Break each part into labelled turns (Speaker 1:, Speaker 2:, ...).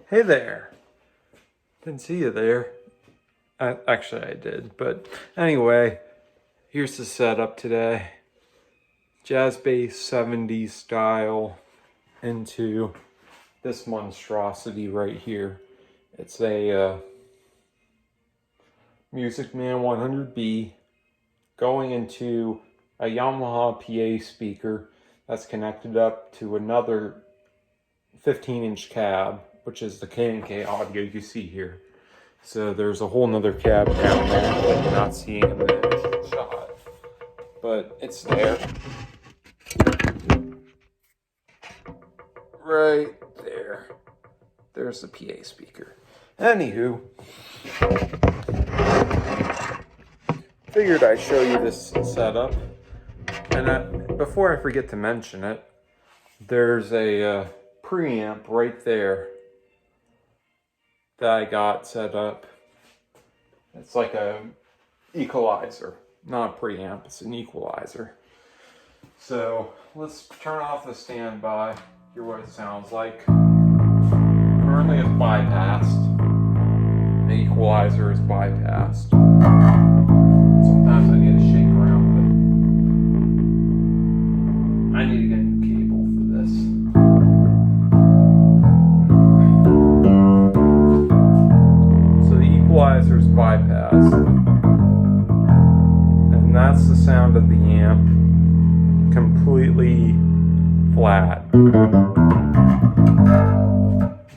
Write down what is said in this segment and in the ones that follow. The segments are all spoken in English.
Speaker 1: Hey there. Didn't see you there. Actually, I did. But anyway, here's the setup today. Jazz bass 70s style into this monstrosity right here. It's a Musicman 100B going into a Yamaha PA speaker that's connected up to another 15-inch cab, which is the K&K audio you see here. So there's a whole nother cab down there that you're not seeing in the initial shot, but it's there. Right there. There's the PA speaker. Anywho, figured I'd show you this setup. And before I forget to mention it, there's a preamp right there that I got set up. It's like a equalizer, not a preamp, it's an equalizer. So let's turn off the standby, hear what it sounds like. Currently it's bypassed. The equalizer is bypassed. Sometimes I need to shake around with it. I need to get a new cable for this. Equalizer's bypassed, and that's the sound of the amp, completely flat.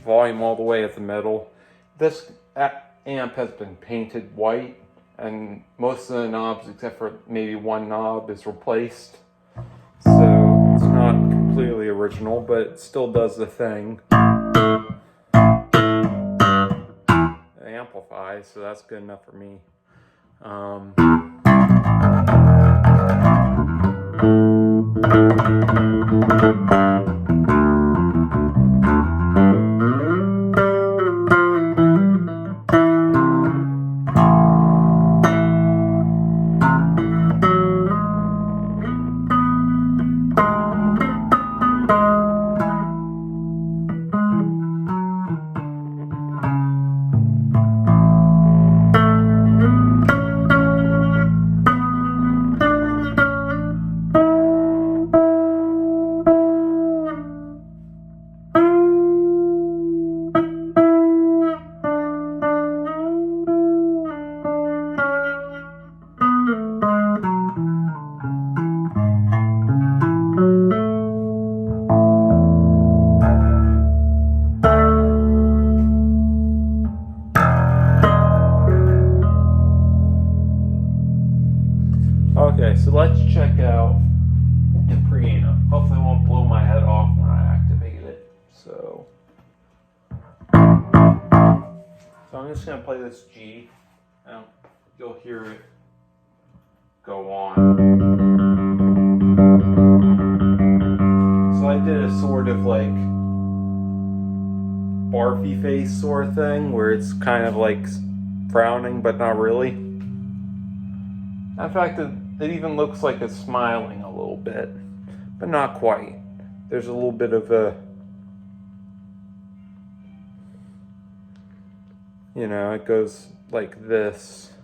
Speaker 1: Volume all the way at the middle. This amp has been painted white, and most of the knobs, except for maybe one knob, is replaced. So it's not completely original, but it still does the thing. Amplify, so that's good enough for me. Okay, so let's check out the preamp. Hopefully it won't blow my head off when I activate it. So I'm just going to play this G, and you'll hear it go on. So I did a sort of like barfy face sort of thing, where it's kind of like frowning, but not really. In fact, it even looks like it's smiling a little bit, but not quite. There's a little bit of a, you know, it goes like this.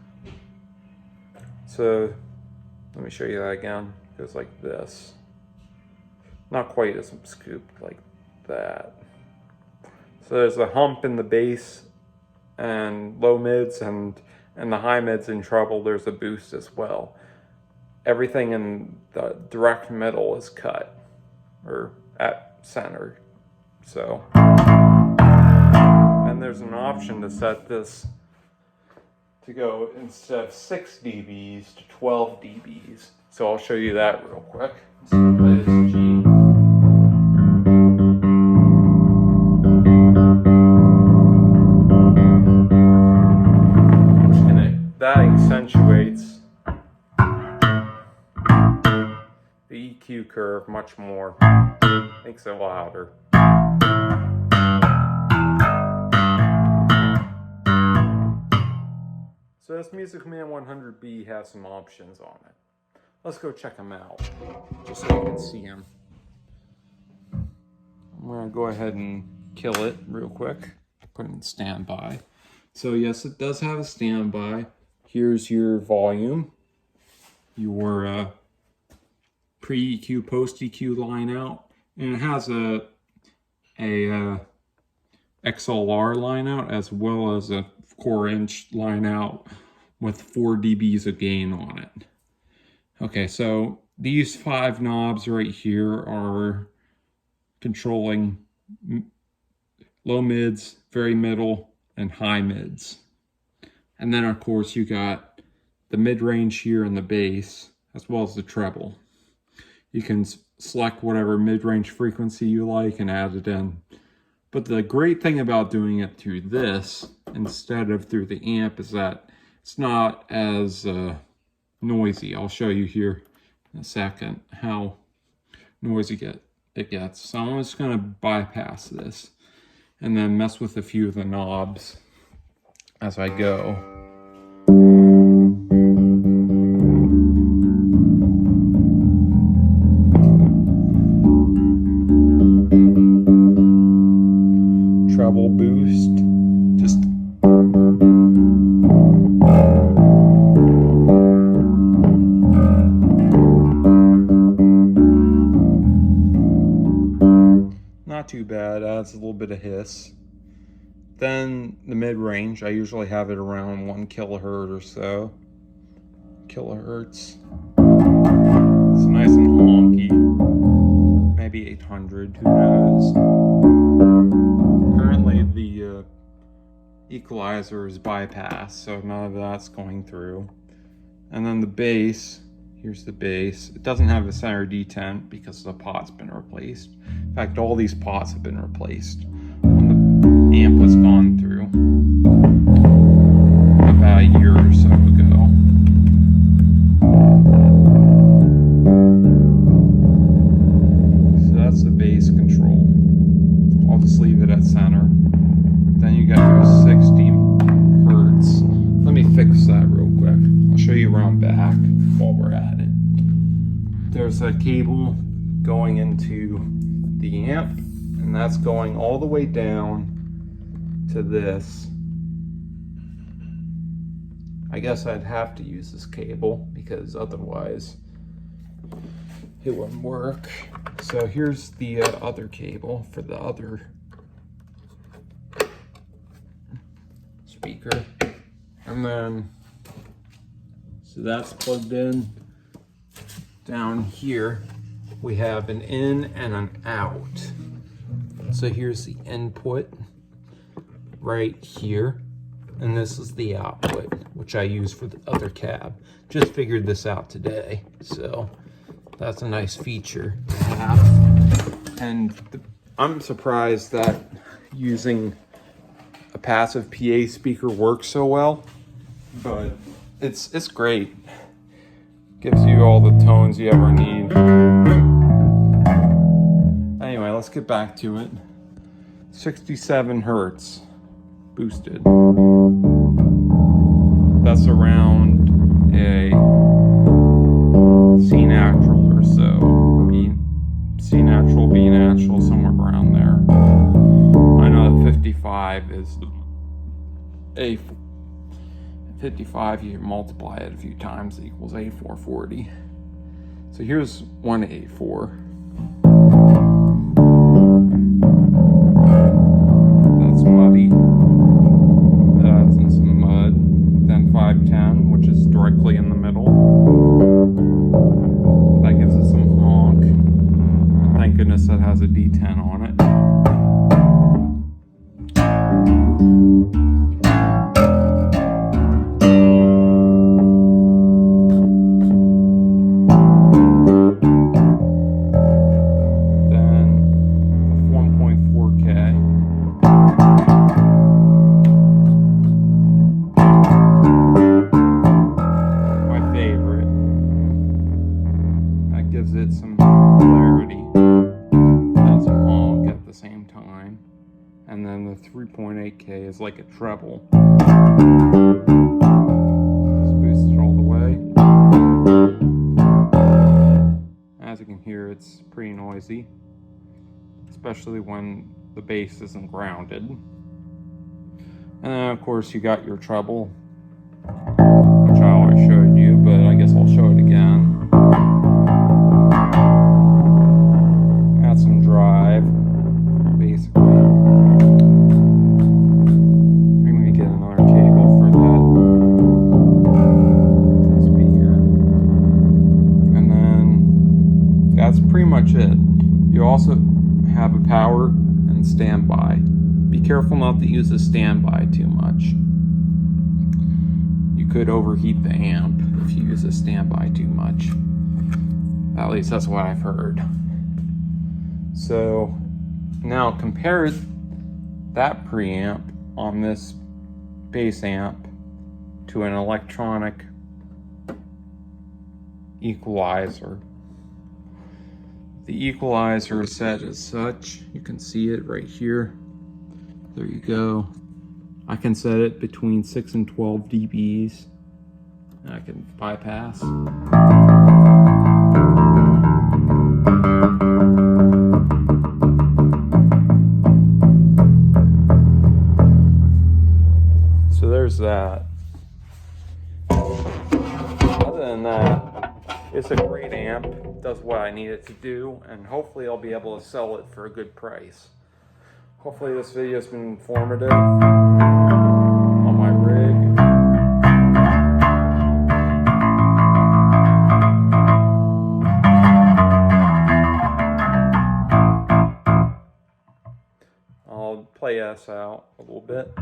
Speaker 1: So let me show you that again. It goes like this. Not quite as scooped like that. So there's a hump in the bass and low mids, and the high mids in treble, there's a boost as well. Everything in the direct middle is cut, or at center. So, and there's an option to set this to go instead of 6 dBs to 12 dBs. So I'll show you that real quick. So play this G. That accentuates the EQ curve much more, makes it louder. So this Musicman 100B has some options on it. Let's go check them out, just so you can see them. I'm gonna go ahead and kill it real quick. put it in standby. So yes, it does have a standby. Here's your volume, your pre-EQ, post-EQ line out, and it has a XLR line out as well as a 4-inch line out with 4 dBs of gain on it. Okay, so these 5 knobs right here are controlling low mids, very middle, and high mids. And then of course you got the mid-range here and the bass, as well as the treble. You can select whatever mid-range frequency you like and add it in. But the great thing about doing it through this instead of through the amp is that it's not as noisy. I'll show you here in a second how noisy it gets. So I'm just going to bypass this and then mess with a few of the knobs as I go. Treble boost, just not too bad, adds a little bit of hiss. Then the mid-range, I usually have it around 1 kilohertz or so. Kilohertz. It's nice and honky. Maybe 800, who knows. Currently the equalizer is bypassed, so none of that's going through. And then the bass, here's the bass. It doesn't have a center detent because the pot's been replaced. In fact, all these pots have been replaced when the amp was gone through about a year or so ago. So that's the bass control. I'll just leave it at center. Then you got your 60 hertz. Let me fix that real quick. I'll show you around back while we're at it. There's a cable going into the amp, and that's going all the way down to this. I guess I'd have to use this cable because otherwise it wouldn't work. So here's the other cable for the other speaker. And then, so that's plugged in. Down here, we have an in and an out. So here's the input right here. And this is the output, which I use for the other cab. Just figured this out today. So that's a nice feature to have. And I'm surprised that using a passive PA speaker works so well, but it's great. Gives you all the tones you ever need. Anyway, let's get back to it. 67 hertz boosted. That's around a C natural or so. C natural, B natural, somewhere around there. I know that 55 is a 55, you multiply it a few times, it equals A440. So here's one A4. That's muddy. That's in some mud. Then 510, which is directly in the middle. That gives it some honk. Thank goodness that has a D10 on it. Gives it some clarity and some honk at the same time. And then the 3.8K is like a treble. Just boost it all the way. As you can hear, it's pretty noisy, especially when the bass isn't grounded. And then of course you got your treble, which I already showed you, but I guess I'll show it again. Add some drive, basically. I'm going to get another cable for that speaker. And then that's pretty much it. You also have a power and standby. Be careful not to use the standby too much. You could overheat the amp if you use the standby too much. At least that's what I've heard. So now compare that preamp on this bass amp to an electronic equalizer. The equalizer is set as such. You can see it right here. There you go. I can set it between 6 and 12 dBs. And I can bypass. So there's that. Other than that, it's a great amp. Does what I need it to do, and hopefully I'll be able to sell it for a good price. Hopefully this video has been informative on my rig. I'll play us out a little bit.